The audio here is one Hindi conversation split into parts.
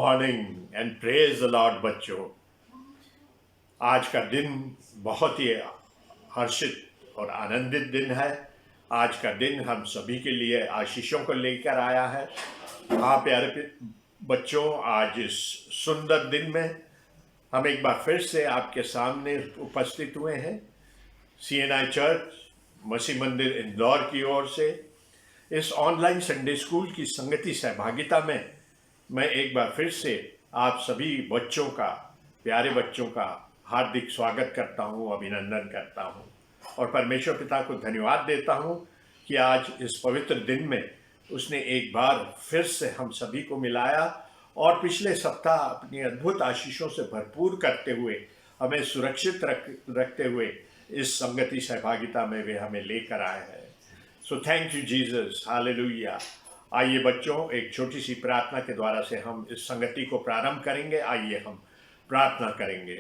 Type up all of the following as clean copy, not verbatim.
Morning and praise the Lord बच्चों। आज का दिन बहुत ही हर्षित और आनंदित दिन है। आज का दिन हम सभी के लिए आशीषों को लेकर आया है। हाँ प्यारे बच्चों, आज इस सुंदर दिन में हम एक बार फिर से आपके सामने उपस्थित हुए हैं। CNI चर्च मसीह मंदिर इंदौर की ओर से इस ऑनलाइन संडे स्कूल की संगति सहभागिता में मैं एक बार फिर से आप सभी बच्चों का, प्यारे बच्चों का हार्दिक स्वागत करता हूं, अभिनंदन करता हूं और परमेश्वर पिता को धन्यवाद देता हूं कि आज इस पवित्र दिन में उसने एक बार फिर से हम सभी को मिलाया और पिछले सप्ताह अपनी अद्भुत आशीषों से भरपूर करते हुए हमें सुरक्षित रखते हुए इस संगति सहभागिता में वे हमें लेकर आए हैं। So thank you Jesus, hallelujah. आइए बच्चों, एक छोटी सी प्रार्थना के द्वारा से हम इस संगति को प्रारंभ करेंगे। आइए हम प्रार्थना करेंगे।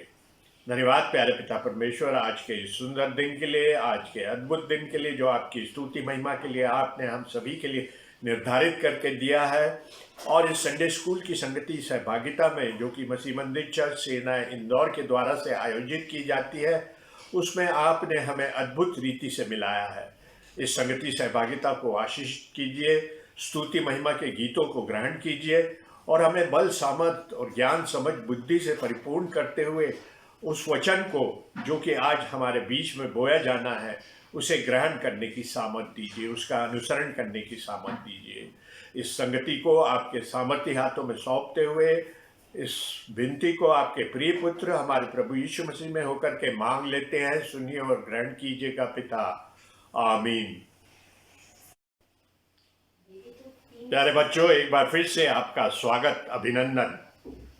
धन्यवाद प्यारे पिता परमेश्वर, आज के इस सुंदर दिन के लिए, आज के अद्भुत दिन के लिए जो आपकी स्तुति महिमा के लिए आपने हम सभी के लिए निर्धारित करके दिया है। और इस संडे स्कूल की संगति सहभागिता में जो कि मसीह मंदिर चर्च CNI इंदौर के द्वारा से आयोजित की जाती है, उसमें आपने हमें अद्भुत रीति से मिलाया है। इस संगति सहभागिता को आशीष कीजिए, स्तुति महिमा के गीतों को ग्रहण कीजिए और हमें बल, सामर्थ और ज्ञान, समझ, बुद्धि से परिपूर्ण करते हुए उस वचन को जो कि आज हमारे बीच में बोया जाना है उसे ग्रहण करने की सामर्थ दीजिए, उसका अनुसरण करने की सामर्थ दीजिए। इस संगति को आपके सामर्थ्य हाथों में सौंपते हुए इस विनती को आपके प्रिय पुत्र हमारे प्रभु यीशु मसीह में होकर के मांग लेते हैं। सुनिए और ग्रहण कीजिएगा पिता, आमीन। प्यारे बच्चों, एक बार फिर से आपका स्वागत, अभिनंदन।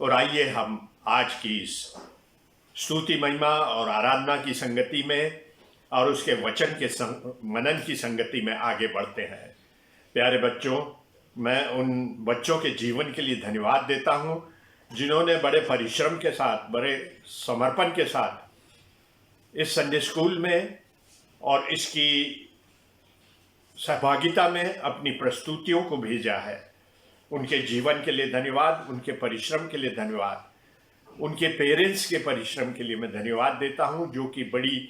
और आइए हम आज की इस स्तुति महिमा और आराधना की संगति में और उसके वचन के मनन की संगति में आगे बढ़ते हैं। प्यारे बच्चों, मैं उन बच्चों के जीवन के लिए धन्यवाद देता हूं जिन्होंने बड़े परिश्रम के साथ, बड़े समर्पण के साथ इस संडे स्कूल में और इसकी सहभागिता में अपनी प्रस्तुतियों को भेजा है। उनके जीवन के लिए धन्यवाद, उनके परिश्रम के लिए धन्यवाद, उनके पेरेंट्स के परिश्रम के लिए मैं धन्यवाद देता हूं जो कि बड़ी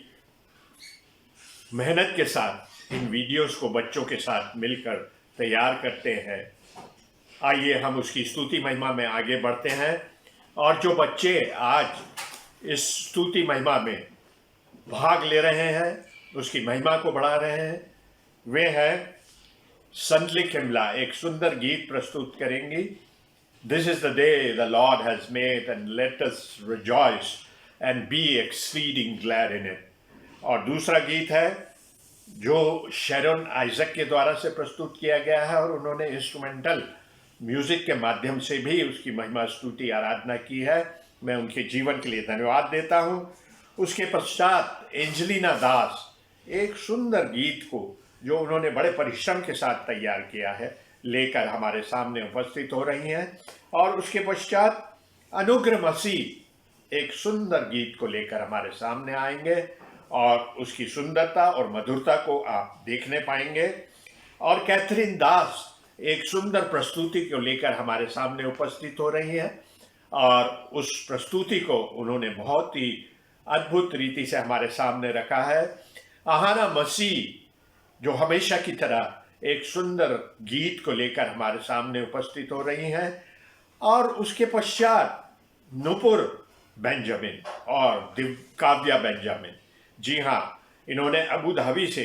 मेहनत के साथ इन वीडियोस को बच्चों के साथ मिलकर तैयार करते हैं। आइए हम उसकी स्तुति महिमा में आगे बढ़ते हैं। और जो बच्चे आज इस स्तुति महिमा में भाग ले रहे हैं, उसकी महिमा को बढ़ा रहे हैं, वे हैं संतली किमला। एक सुंदर गीत प्रस्तुत करेंगी। This is the day the Lord has made and let us rejoice and be exceeding glad in it। और दूसरा गीत है जो शेरोन आइजक के द्वारा से प्रस्तुत किया गया है और उन्होंने इंस्ट्रूमेंटल म्यूजिक के माध्यम से भी उसकी महिमा, स्तुति, आराधना की है। मैं उनके जीवन के लिए धन्यवाद देता हूँ। उसके पश्चात एंजेलिना दास एक सुंदर गीत को जो उन्होंने बड़े परिश्रम के साथ तैयार किया है लेकर हमारे सामने उपस्थित हो रही हैं। और उसके पश्चात अनुग्रह मसीह एक सुंदर गीत को लेकर हमारे सामने आएंगे और उसकी सुंदरता और मधुरता को आप देखने पाएंगे। और कैथरीन दास एक सुंदर प्रस्तुति को लेकर हमारे सामने उपस्थित हो रही है और उस प्रस्तुति को उन्होंने बहुत ही अद्भुत रीति से हमारे सामने रखा है। आहाना मसीह जो हमेशा की तरह एक सुंदर गीत को लेकर हमारे सामने उपस्थित हो रही हैं। और उसके पश्चात नुपुर बेंजामिन और काव्या बेंजामिन, जी हाँ, इन्होंने अबू धाबी से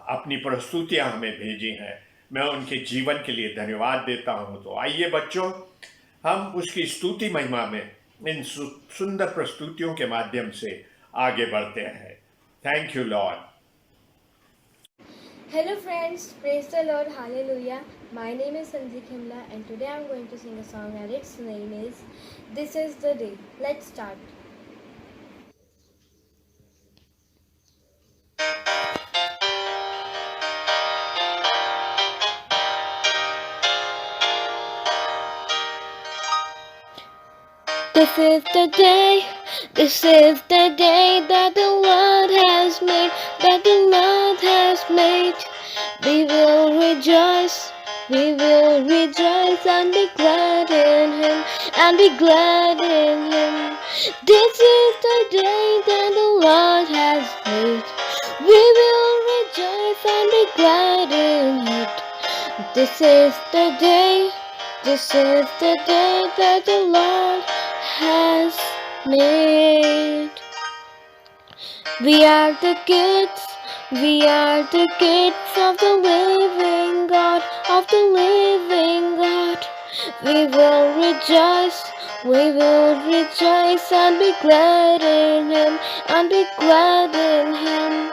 अपनी प्रस्तुतियां हमें भेजी हैं। मैं उनके जीवन के लिए धन्यवाद देता हूं। तो आइए बच्चों, हम उसकी स्तुति महिमा में इन सुंदर प्रस्तुतियों के माध्यम से आगे बढ़ते हैं। Thank you Lord. Hello friends, praise the Lord, hallelujah. My name is Sanji Khimla and today I'm going to sing a song and its name is This is the Day. Let's start. This is the day, this is the day that the Lord has made, that the Lord has made. We will rejoice, We will rejoice and be glad in Him, and be glad in Him. This is the day that the Lord has made. We will rejoice and be glad in it. This is the day that the Lord has made. We are the kids of the living God, of the living God. We will rejoice and be glad in Him, and be glad in Him.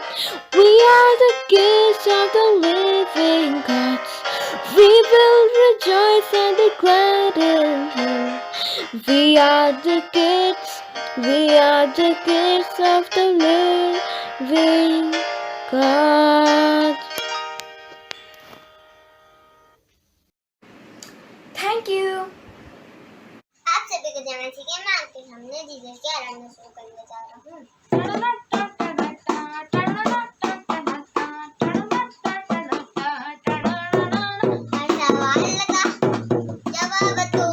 We are the kids of the living God. We will rejoice and be glad in Him. We are the kids of the living God. Thank you. आप सभी को जाना चाहिए मैं आपके सामने जीसस के आराधना शुरू करने जा रहा हूँ हर सवाल का जवाब तू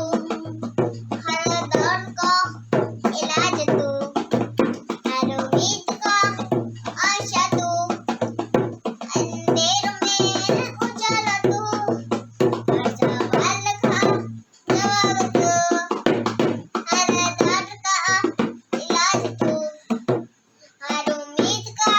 हर दर्द का इलाज तू हर उम्मीद का आशा तू अंधेरों में उजाला तू हर सवाल का जवाब तू हर दर्द का इलाज तू हर उम्मीद का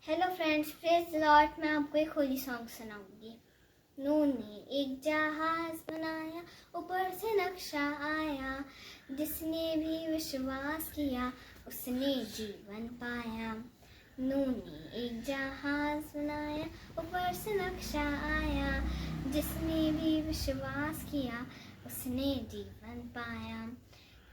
hello friends, praise the Lord. मैं आपको एक होली सॉन्ग सुनाऊंगी। नूह ने एक जहाज बनाया, ऊपर से नक्शा आया, जिसने भी विश्वास किया उसने जीवन पाया। नूह ने एक जहाज बनाया, ऊपर से नक्शा आया, जिसने भी विश्वास किया उसने जीवन पाया।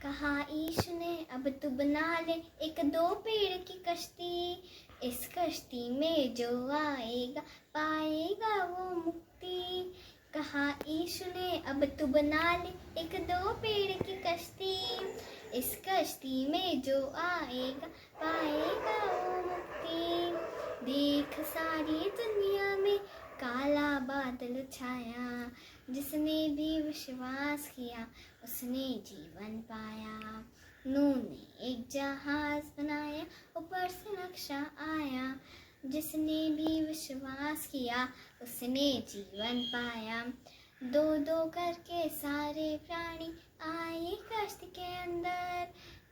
कहा यीशु ने अब तू बना ले एक दो पेड़ की कश्ती, इस कश्ती में जो आएगा पाएगा वो मुक्ति। कहा यीशु ने अब तू बना ले एक दो पेड़ की कश्ती, इस कश्ती में जो आएगा पाएगा वो मुक्ति। देख सारी दुनिया में काला बादल छाया, जिसने भी विश्वास किया उसने जीवन पाया। नूह ने एक जहाज बनाया, ऊपर से नक्शा आया, जिसने भी विश्वास किया उसने जीवन पाया। दो दो करके सारे प्राणी आए कश्ती के अंदर,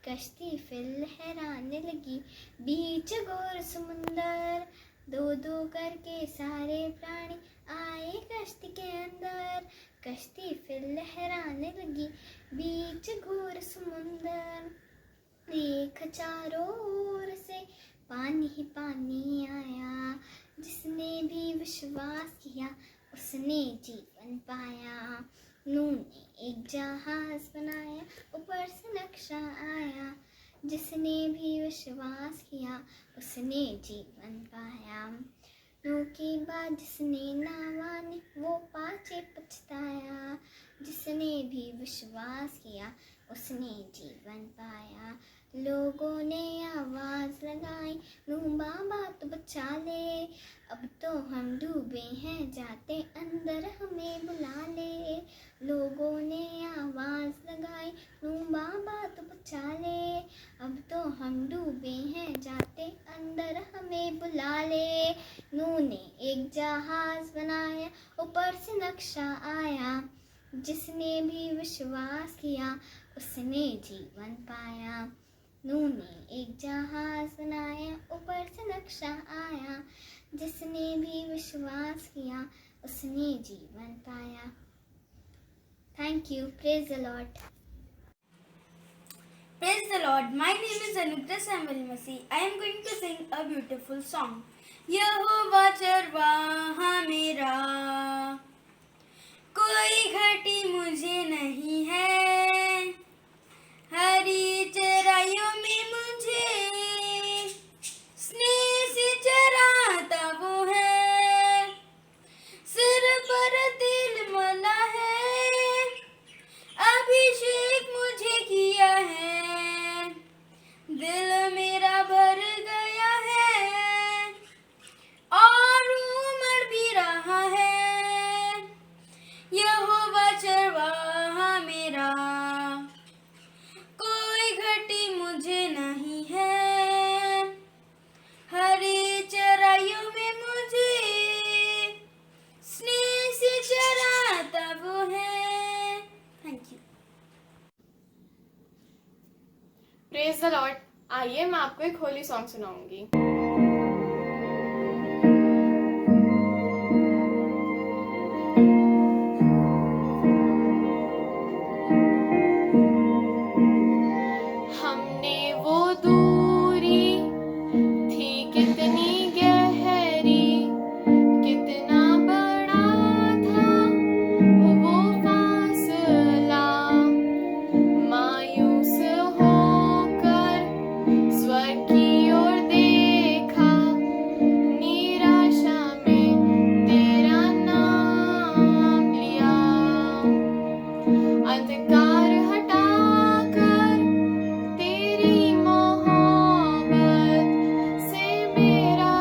कश्ती फिर लहराने लगी बीच घोर समुंदर। दो दो करके सारे प्राणी आए कश्ती के अंदर, कश्ती फिर लहराने लगी बीच घोर समुंदर। देख चारों ओर से पानी ही पानी आया, जिसने भी विश्वास किया उसने जीवन पाया। नूह ने एक जहाज बनाया, ऊपर से नक्शा आया, जिसने भी विश्वास किया उसने जीवन पाया। नूह के बाद जिसने ना मानी वो पाछे पछताया, जिसने भी विश्वास किया उसने जीवन पाया। लोगों ने आवाज लगाई, नूह बाबा तो बचा ले, अब तो हम डूबे हैं जाते अंदर हमें बुला ले। लोगों ने आवाज लगाई, नूह बाबा तो बचा ले, अब तो हम डूबे हैं जाते अंदर हमें बुला ले। नूह ने एक जहाज बनाया, ऊपर से नक्शा आया, जिसने भी विश्वास किया उसने जीवन पाया। नूह ने एक जहाज बनाया, ऊपर से नक्शा आया, जिसने भी विश्वास किया उसने जीवन पाया। Thank you. Praise the Lord. Praise the Lord. My name is Anukta Samuel Masi. I am going to sing a beautiful song. यहोवा चरवाहा मेरा, कोई घटी मुझे नहीं है, हरी चराइयों में मुझे स्नेह से चराता वो है, सिर पर तिल मला है, अभिषेक मुझे किया है, दिल मेरा भर गया है और उमड़ भी रहा है। यहोवा चरवाहा मेरा, कोई घटी मुझे नहीं है, हरी चराइयों में मुझे स्नेह से चराता वो है। Thank you. Praise the Lord. आइए मैं आपको एक होली सॉन्ग सुनाऊंगी। हमने वो दूरी थी कितनी गहरी, कितना बड़ा था वो फासला, मायूस होकर स्वर्ग की ओर देखा, निराशा में तेरा नाम लिया, अंधकार हटाकर तेरी मोहब्बत से मेरा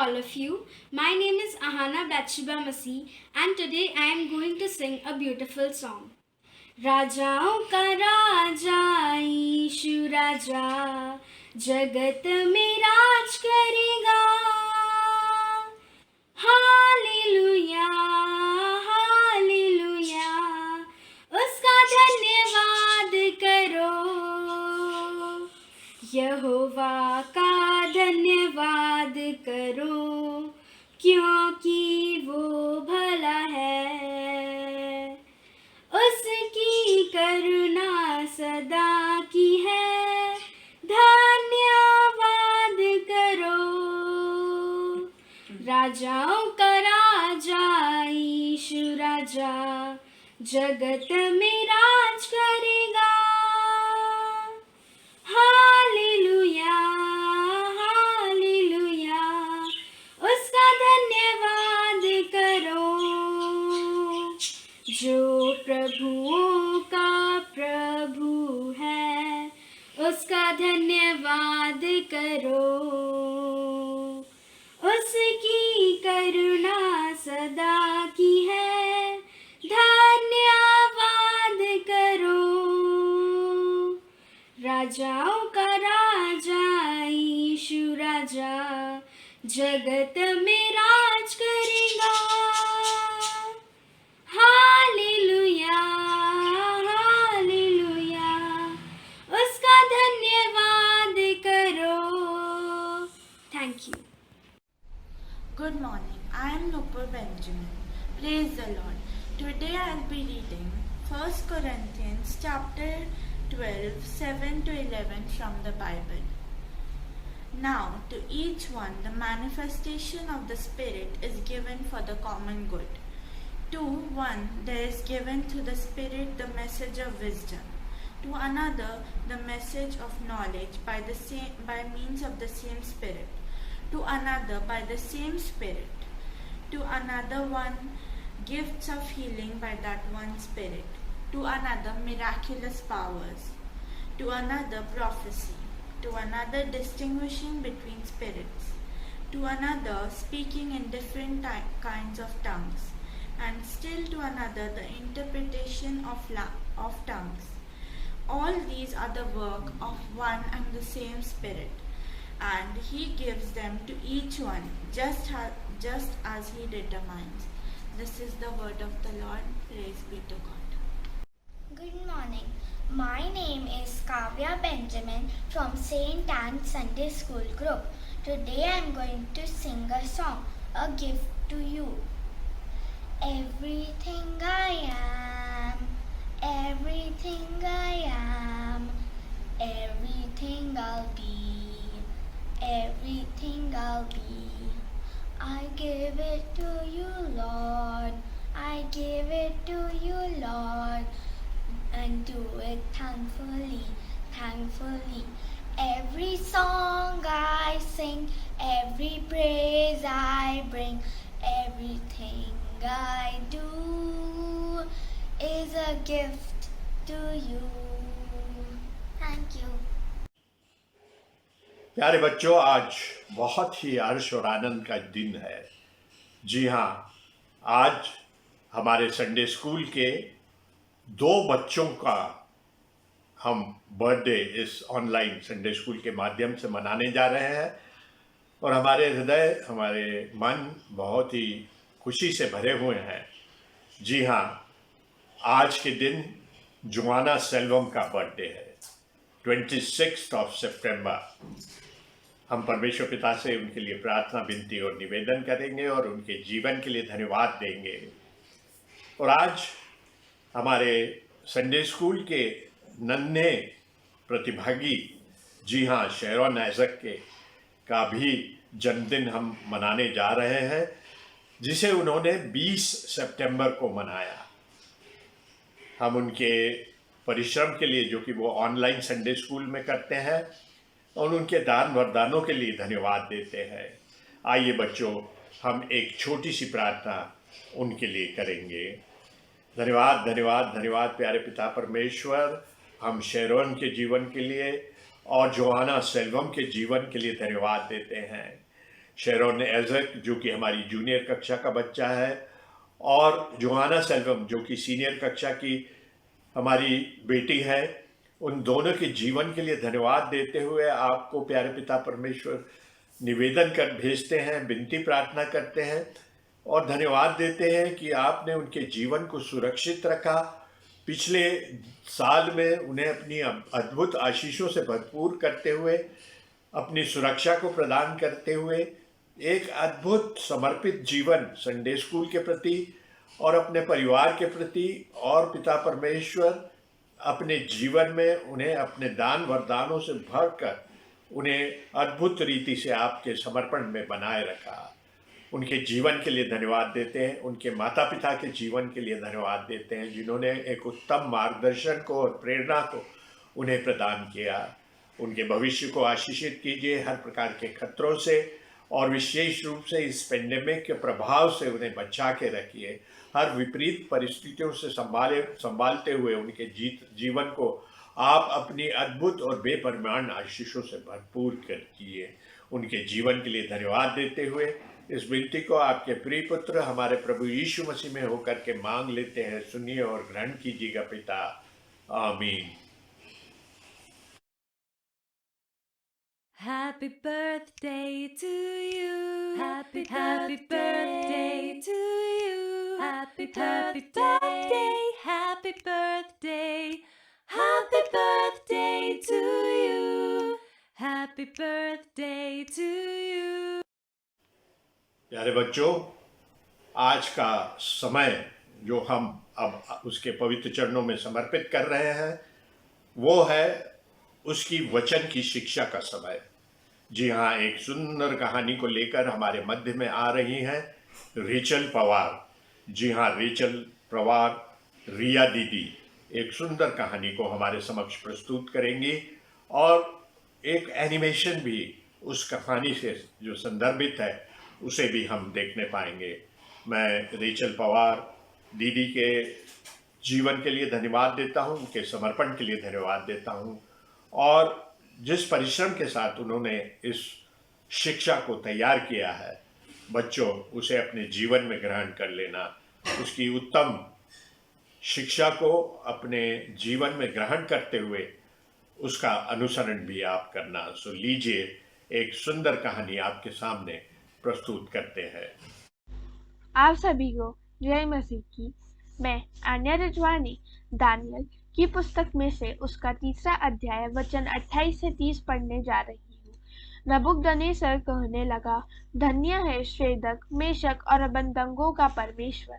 all of you. My name is Ahana Bathsheba Masih, and today I am going to sing a beautiful song. राजाओं का राजा ईशु राजा जगत में राज करेगा. हालेलुया हालेलुया उसका धन्यवाद करो. यहोवा का धन्यवाद करो क्योंकि वो भला है. उसकी करुणा सदा की है. धन्यवाद करो. राजाओं का राजा ईशु राजा जगत में राज करेगा. हालेलुया हालेलुया उसका धन्यवाद करो. जो प्रभुओं का प्रभु है उसका धन्यवाद करो. उसकी करुणा सदा की है. धन्यवाद करो. राजाओं का राजा ईशु राजा जगत में राज करेगा. हालेलुया हालेलुया उसका धन्यवाद करो. Thank you. Good morning. I am Nupur Benjamin. Praise the Lord. Today I will be reading 1 Corinthians chapter 12, 7 to 11 from the Bible. Now to each one the manifestation of the Spirit is given for the common good. To one there is given through the Spirit the message of wisdom, to another the message of knowledge by means of the same Spirit, to another by the same Spirit, to another one gifts of healing by that one Spirit, to another miraculous powers, to another prophecy, to another distinguishing between spirits, to another speaking in different kinds of tongues, and still to another the interpretation of tongues. All these are the work of one and the same Spirit, and He gives them to each one just as He determines. This is the word of the Lord. Praise be to God. Good morning. My name is Kavya Benjamin from St. Anne's Sunday School Group. Today I am going to sing a song, a gift to you. Everything I am, everything I am, everything I'll be, everything I'll be. I give it to you, Lord. I give it to you, Lord. And do it thankfully, thankfully. Every song I sing, every praise I bring, everything I do is a gift to you. Thank you. प्यारे बच्चों, आज बहुत ही हर्ष और आनंद का दिन है. जी हाँ, आज हमारे संडे स्कूल के 2 बच्चों का हम बर्थडे इस ऑनलाइन संडे स्कूल के माध्यम से मनाने जा रहे हैं और हमारे हृदय, हमारे मन बहुत ही खुशी से भरे हुए हैं. जी हाँ, आज के दिन जुआना सेल्वम का बर्थडे है, 26 सितंबर. हम परमेश्वर पिता से उनके लिए प्रार्थना, विनती और निवेदन करेंगे और उनके जीवन के लिए धन्यवाद देंगे. और आज हमारे संडे स्कूल के नन्हे प्रतिभागी, जी हाँ, शेरोन आइजक का भी जन्मदिन हम मनाने जा रहे हैं, जिसे उन्होंने 20 सितंबर को मनाया. हम उनके परिश्रम के लिए, जो कि वो ऑनलाइन संडे स्कूल में करते हैं, और उनके दान वरदानों के लिए धन्यवाद देते हैं. आइए बच्चों, हम एक छोटी सी प्रार्थना उनके लिए करेंगे. धन्यवाद धन्यवाद धन्यवाद प्यारे पिता परमेश्वर, हम शेरोन के जीवन के लिए और जोहाना सेल्वम के जीवन के लिए धन्यवाद देते हैं. शेरोन एजक जो कि हमारी जूनियर कक्षा का बच्चा है, और जोहाना सेल्वम जो कि सीनियर कक्षा की हमारी बेटी है। उन दोनों के जीवन के लिए धन्यवाद देते हुए आपको प्यारे पिता परमेश्वर निवेदन कर भेजते हैं, विनती प्रार्थना करते हैं और धन्यवाद देते हैं कि आपने उनके जीवन को सुरक्षित रखा। पिछले साल में उन्हें अपनी अद्भुत आशीषों से भरपूर करते हुए, अपनी सुरक्षा को प्रदान करते हुए एक अद्भुत समर्पित जीवन संडे स्कूल के प्रति और अपने परिवार के प्रति, और पिता परमेश्वर अपने जीवन में उन्हें अपने दान वरदानों से भरकर उन्हें अद्भुत रीति से आपके समर्पण में बनाए रखा। उनके जीवन के लिए धन्यवाद देते हैं, उनके माता पिता के जीवन के लिए धन्यवाद देते हैं जिन्होंने एक उत्तम मार्गदर्शन को और प्रेरणा को उन्हें प्रदान किया। उनके भविष्य को आशीषित कीजिए हर प्रकार के खतरों से, और विशेष रूप से इस पेंडेमिक के प्रभाव से उन्हें बचा के रखिए। हर विपरीत परिस्थितियों से संभालते हुए उनके जीवन को आप अपनी अद्भुत और बेपरिमाण आशीषों से भरपूर कीजिए। उनके जीवन के लिए धन्यवाद देते हुए इस विनती को आपके प्रिय पुत्र हमारे प्रभु यीशु मसीह में होकर के मांग लेते हैं। सुनिए और ग्रहण कीजिएगा पिता, आमीन। Happy birthday to you. Happy birthday to you. Happy birthday. Happy birthday. Happy birthday to you. Happy birthday to you. प्यारे बच्चों, आज का समय जो हम अब उसके पवित्र चरणों में समर्पित कर रहे हैं वो है उसकी वचन की शिक्षा का समय। जी हाँ, एक सुंदर कहानी को लेकर हमारे मध्य में आ रही हैं रेचल पवार। जी हाँ, रेचल पवार, रिया दीदी एक सुंदर कहानी को हमारे समक्ष प्रस्तुत करेंगी और एक एनिमेशन भी उस कहानी से जो संदर्भित है उसे भी हम देखने पाएंगे। मैं रेचल पवार दीदी के जीवन के लिए धन्यवाद देता हूँ, उनके समर्पण के लिए धन्यवाद देता हूँ, और जिस परिश्रम के साथ उन्होंने इस शिक्षा को तैयार किया है, बच्चों उसे अपने जीवन में ग्रहण कर लेना, उसकी उत्तम शिक्षा को अपने जीवन में ग्रहण करते हुए उसका अनुसरण भी आप करना। सो लीजिए, एक सुंदर कहानी आपके सामने प्रस्तुत करते हैं। आप सभी को जय मसीह की। मैं आन्या रजवानी दानियल की पुस्तक में से उसका 3रा अध्याय वचन 28 से 30 पढ़ने जा रही हूँ। नबूकदनेस्सर कहने लगा, धन्य है शेद्रक, मेशक और अबेदनगो का परमेश्वर,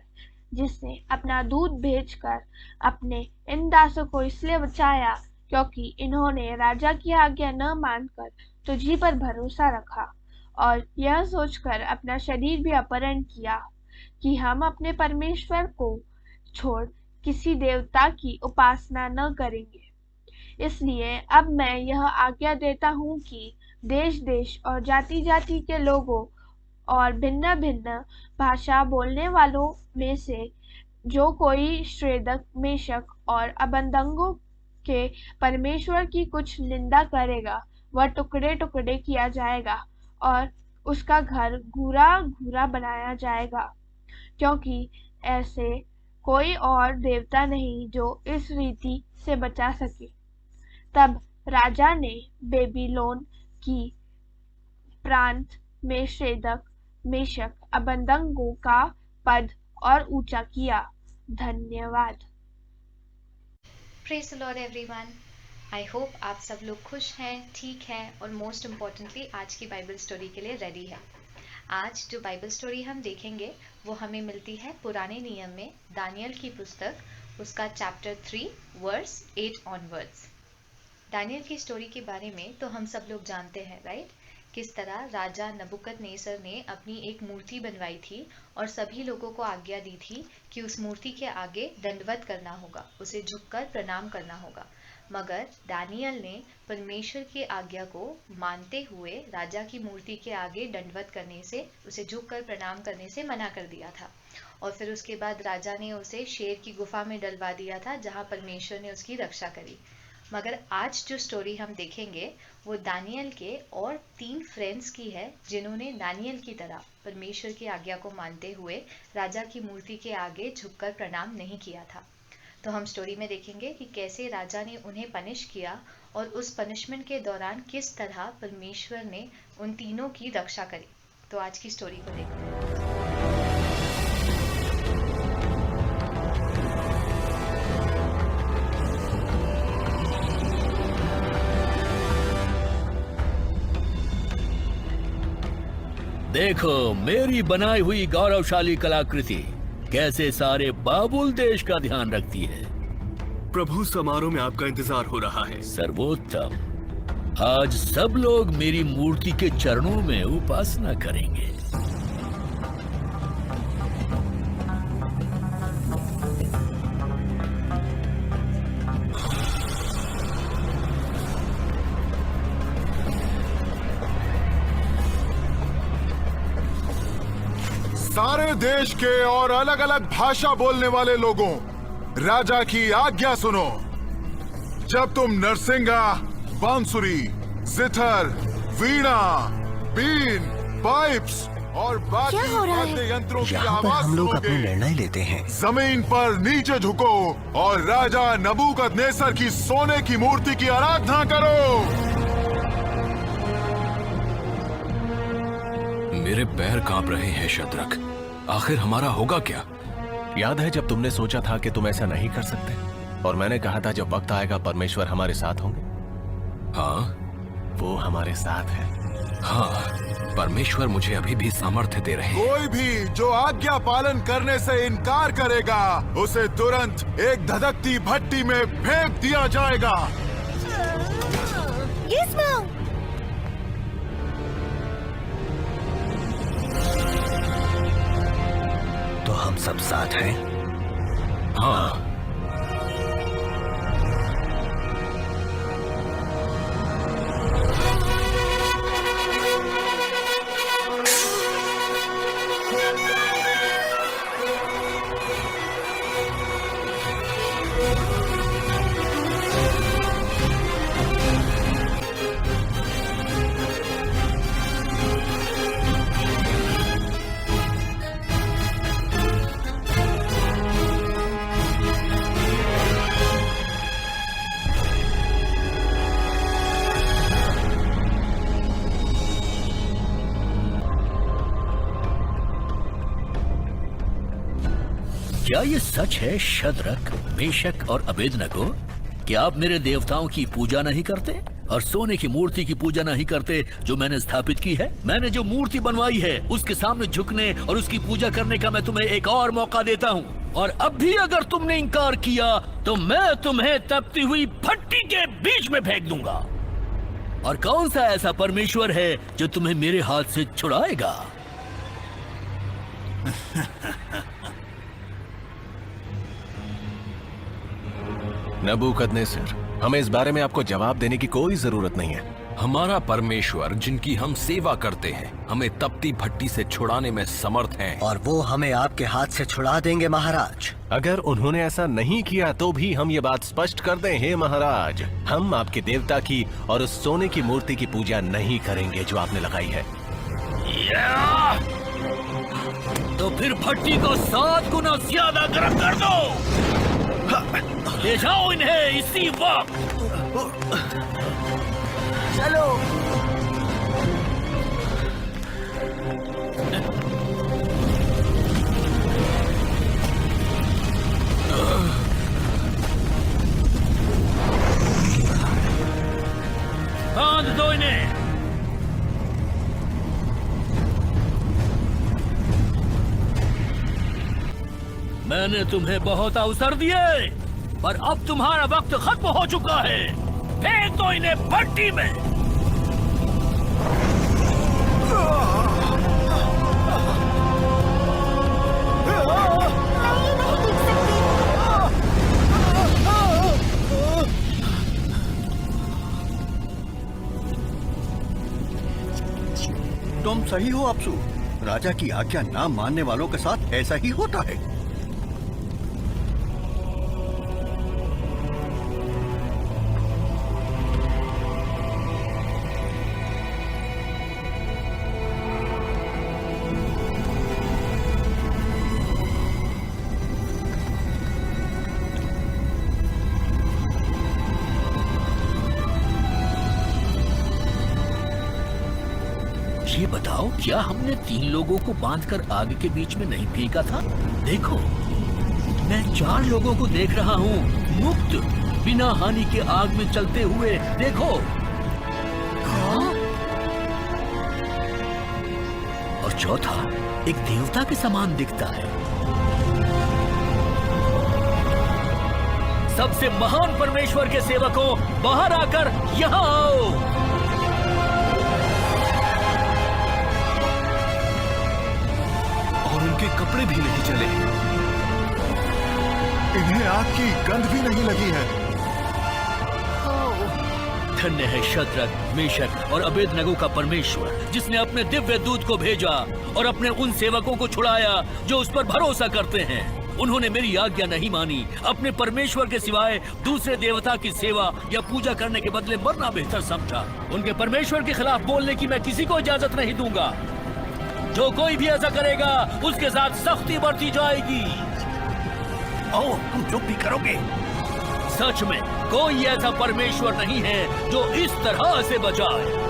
जिसने अपना दूत भेजकर अपने इन दासों को इसलिए बचाया क्योंकि इन्होंने राजा की आज्ञा न मानकर तुझी पर भरोसा रखा और यह सोचकर अपना शरीर भी अपहरण किया कि हम अपने परमेश्वर को छोड़ किसी देवता की उपासना न करेंगे। इसलिए अब मैं यह आज्ञा देता हूँ कि देश देश और जाति जाति के लोगों और भिन्न भिन्न भाषा बोलने वालों में से जो कोई शेद्रक, मेशक और अबेदनगो के परमेश्वर की कुछ निंदा करेगा वह टुकड़े टुकड़े किया जाएगा और उसका घर घूरा घूरा बनाया जाएगा, क्योंकि ऐसे कोई और देवता नहीं जो इस रीति से बचा सके। तब राजा ने बेबीलोन की प्रांत में शेद्रक, मेशक, अबेदनगो का पद और ऊंचा किया। धन्यवाद। Praise the Lord everyone. I hope आप सब लोग खुश हैं, ठीक हैं और मोस्ट इम्पॉर्टेंटली आज की बाइबल स्टोरी के लिए रेडी है। आज जो बाइबल स्टोरी हम देखेंगे वो हमें मिलती है पुराने नियम में दानियल की पुस्तक, उसका चैप्टर 3 वर्स 8 ऑनवर्ड्स। दानियल की स्टोरी के बारे में तो हम सब लोग जानते हैं, राइट? किस तरह राजा नबूकदनेस्सर ने अपनी एक मूर्ति बनवाई थी और सभी लोगों को आज्ञा दी थी कि उस मूर्ति के आगे दंडवत करना होगा, उसे झुककर प्रणाम करना होगा। मगर दानियल ने परमेश्वर की आज्ञा को मानते हुए राजा की मूर्ति के आगे दंडवत करने से, उसे झुककर प्रणाम करने से मना कर दिया था। और फिर उसके बाद राजा ने उसे शेर की गुफा में डलवा दिया था, जहां परमेश्वर ने उसकी रक्षा करी। मगर आज जो स्टोरी हम देखेंगे वो दानियल के और 3 फ्रेंड्स की है जिन्होंने दानियल की तरह परमेश्वर की आज्ञा को मानते हुए राजा की मूर्ति के आगे झुककर प्रणाम नहीं किया था। तो हम स्टोरी में देखेंगे कि कैसे राजा ने उन्हें पनिश किया और उस पनिशमेंट के दौरान किस तरह परमेश्वर ने उन तीनों की रक्षा करी। तो आज की स्टोरी को देखते हैं। देखो मेरी बनाई हुई गौरवशाली कलाकृति कैसे सारे बाबुल देश का ध्यान रखती है। प्रभु, समारोह में आपका इंतजार हो रहा है। सर्वोत्तम, आज सब लोग मेरी मूर्ति के चरणों में उपासना करेंगे। सारे देश के और अलग अलग भाषा बोलने वाले लोगों, राजा की आज्ञा सुनो। जब तुम नरसिंगा, बांसुरी, सितार, वीणा, बीन, पाइप्स और बाकी वाद्य यंत्रों की आवाज हम लोग अपने निर्णय लेते हैं। जमीन पर नीचे झुको और राजा नबूकदनेस्सर की सोने की मूर्ति की आराधना करो। मेरे पैर कांप रहे हैं शद्रक, आखिर हमारा होगा क्या? याद है जब तुमने सोचा था कि तुम ऐसा नहीं कर सकते और मैंने कहा था जब वक्त आएगा परमेश्वर हमारे साथ होंगे। हाँ, वो हमारे साथ है। हाँ, परमेश्वर मुझे अभी भी सामर्थ्य दे रहे हैं। कोई भी जो आज्ञा पालन करने से इनकार करेगा उसे तुरंत एक धधकती भट्टी में फेंक दिया जाएगा। Yes, Mom. तो हम सब साथ हैं? हाँ। क्या ये सच है शद्रक, मेशक और अबेदनगो कि आप मेरे देवताओं की पूजा नहीं करते और सोने की मूर्ति की पूजा नहीं करते जो मैंने स्थापित की है? मैंने जो मूर्ति बनवाई है उसके सामने झुकने और उसकी पूजा करने का मैं तुम्हें एक और मौका देता हूँ, और अब भी अगर तुमने इनकार किया तो मैं तुम्हें तपती हुई भट्टी के बीच में फेंक दूंगा। और कौन सा ऐसा परमेश्वर है जो तुम्हें मेरे हाथ से छुड़ाएगा? नबूकदनेस्सर, हमें इस बारे में आपको जवाब देने की कोई जरूरत नहीं है। हमारा परमेश्वर जिनकी हम सेवा करते हैं हमें तपती भट्टी से छुड़ाने में समर्थ हैं। और वो हमें आपके हाथ से छुड़ा देंगे महाराज। अगर उन्होंने ऐसा नहीं किया तो भी हम ये बात स्पष्ट कर दें, हे महाराज, हम आपके देवता की और उस सोने की मूर्ति की पूजा नहीं करेंगे जो आपने लगाई है। तो फिर भट्टी को 7 गुना ज्यादा गर्म कर दो। ले जाओ इन्हें इसी वक्त। चलो। बांध दो इन्हें। मैंने तुम्हें बहुत अवसर दिए पर अब तुम्हारा वक्त खत्म हो चुका है। फेंक दो इन्हें भट्टी में। तुम सही हो अपसू, राजा की आज्ञा ना मानने वालों के साथ ऐसा ही होता है। ये बताओ, क्या हमने 3 लोगों को बांधकर आग के बीच में नहीं फेंका था? देखो, मैं 4 लोगों को देख रहा हूँ, मुक्त, बिना हानि के आग में चलते हुए। देखो। हाँ? और चौथा एक देवता के समान दिखता है। सबसे महान परमेश्वर के सेवकों, बाहर आकर यहाँ आओ। और उनके कपड़े भी नहीं जले, इन्हें आग की गंध भी नहीं लगी है। धन्य है शद्रक, मेशक और अबेदनगो का परमेश्वर, जिसने अपने दिव्य दूत को भेजा और अपने उन सेवकों को छुड़ाया जो उस पर भरोसा करते हैं। उन्होंने मेरी आज्ञा नहीं मानी, अपने परमेश्वर के सिवाय दूसरे देवता की सेवा या पूजा करने के बदले मरना बेहतर समझा। उनके परमेश्वर के खिलाफ बोलने की मैं किसी को इजाजत नहीं दूंगा। जो कोई भी ऐसा करेगा उसके साथ सख्ती बरती जाएगी। आओ, तुम चुप भी करोगे? सच में कोई ऐसा परमेश्वर नहीं है जो इस तरह से बचाए।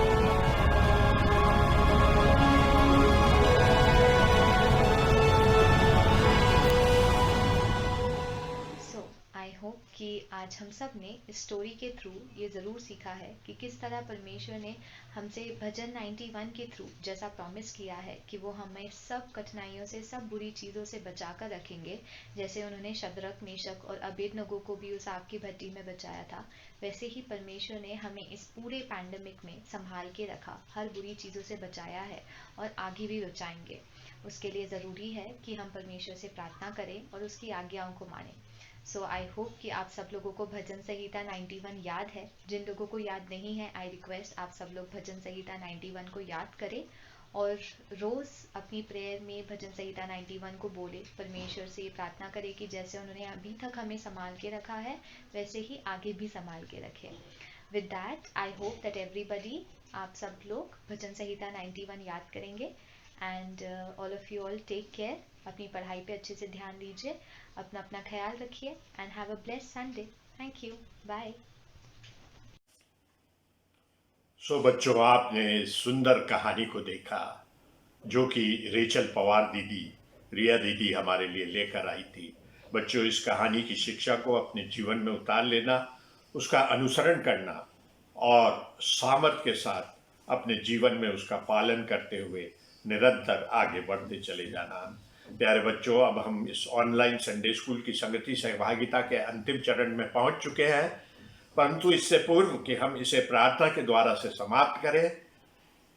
कि आज हम सब ने इस स्टोरी के थ्रू ये ज़रूर सीखा है कि किस तरह परमेश्वर ने हमसे भजन 91 के थ्रू जैसा प्रॉमिस किया है कि वो हमें सब कठिनाइयों से, सब बुरी चीज़ों से बचा कर रखेंगे। जैसे उन्होंने शद्रक, मेशक और अबेदनगो को भी उस आग की भट्टी में बचाया था, वैसे ही परमेश्वर ने हमें इस पूरे पैंडेमिक में संभाल के रखा, हर बुरी चीज़ों से बचाया है और आगे भी बचाएंगे। उसके लिए ज़रूरी है कि हम परमेश्वर से प्रार्थना करें और उसकी आज्ञाओं को मानें। सो आई होप कि आप सब लोगों को भजन संहिता 91 याद है। जिन लोगों को याद नहीं है, आई रिक्वेस्ट आप सब लोग भजन संहिता 91 को याद करें और रोज़ अपनी प्रेयर में भजन संहिता 91 को बोले, परमेश्वर से प्रार्थना करें कि जैसे उन्होंने अभी तक हमें संभाल के रखा है वैसे ही आगे भी संभाल के रखें। With that I hope that everybody, आप सब लोग भजन संहिता 91 याद करेंगे। And all of you all take care, अपनी पढ़ाई पे अच्छे से ध्यान दीजिए, अपना अपना ख्याल रखिए and have a blessed Sunday. Thank you, bye. So बच्चों, आपने सुंदर कहानी को देखा जो कि रेचल पवार दीदी, रिया दीदी हमारे लिए लेकर आई थी। बच्चों, इस कहानी की शिक्षा को अपने जीवन में उतार लेना, उसका अनुसरण करना और सामर्थ्य के साथ अपने जीवन में उसका पालन करते हुए निरंतर आगे बढ़ते चले जाना। प्यारे बच्चों, अब हम इस ऑनलाइन संडे स्कूल की संगति सहभागिता के अंतिम चरण में पहुंच चुके हैं, परंतु इससे पूर्व कि हम इसे प्रार्थना के द्वारा से समाप्त करें,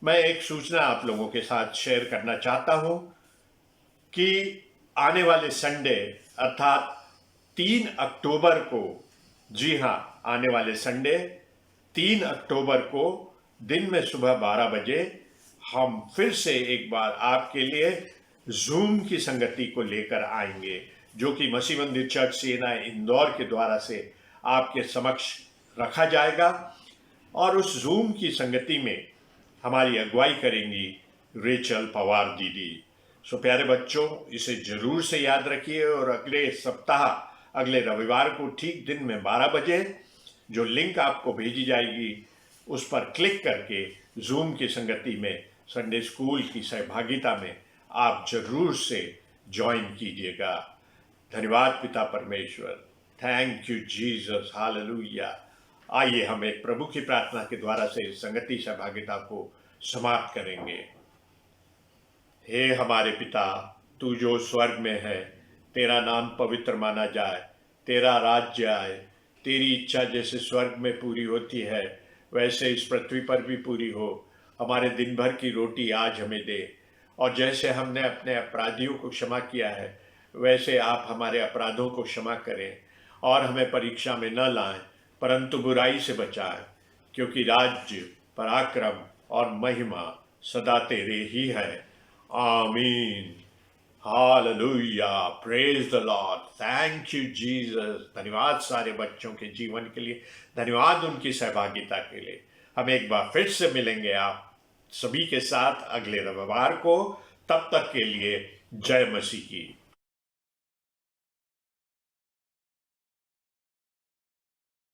मैं एक सूचना आप लोगों के साथ शेयर करना चाहता हूं कि आने वाले संडे अर्थात 3 अक्टूबर को, जी हाँ, आने वाले संडे 3 अक्टूबर को दिन में सुबह 12 बजे हम फिर से एक बार आपके लिए जूम की संगति को लेकर आएंगे, जो कि मसीह मंदिर चर्च सेना इंदौर के द्वारा से आपके समक्ष रखा जाएगा। और उस जूम की संगति में हमारी अगुवाई करेंगी रेचल पवार दीदी। सो प्यारे बच्चों, इसे जरूर से याद रखिए और अगले सप्ताह, अगले रविवार को ठीक दिन में 12 बजे जो लिंक आपको भेजी जाएगी उस पर क्लिक करके जूम की संगति में, संडे स्कूल की सहभागिता में आप जरूर से ज्वाइन कीजिएगा। धन्यवाद पिता परमेश्वर, थैंक यू जीसस, हालेलुया। आइए हम एक प्रभु की प्रार्थना के द्वारा से संगति सहभागिता को समाप्त करेंगे। हे हमारे पिता, तू जो स्वर्ग में है, तेरा नाम पवित्र माना जाए, तेरा राज्य आए, तेरी इच्छा जैसे स्वर्ग में पूरी होती है वैसे इस पृथ्वी पर भी पूरी हो। हमारे दिन भर की रोटी आज हमें दे, और जैसे हमने अपने अपराधियों को क्षमा किया है वैसे आप हमारे अपराधों को क्षमा करें, और हमें परीक्षा में न लाएं परंतु बुराई से बचाएं, क्योंकि राज्य, पराक्रम और महिमा सदा तेरे ही है। आमीन, hallelujah, praise the Lord, thank you Jesus. धन्यवाद सारे बच्चों के जीवन के लिए, धन्यवाद उनकी सहभागिता के लिए। हम एक बार फिर से मिलेंगे आप सभी के साथ अगले रविवार को। तब तक के लिए जय मसीह की।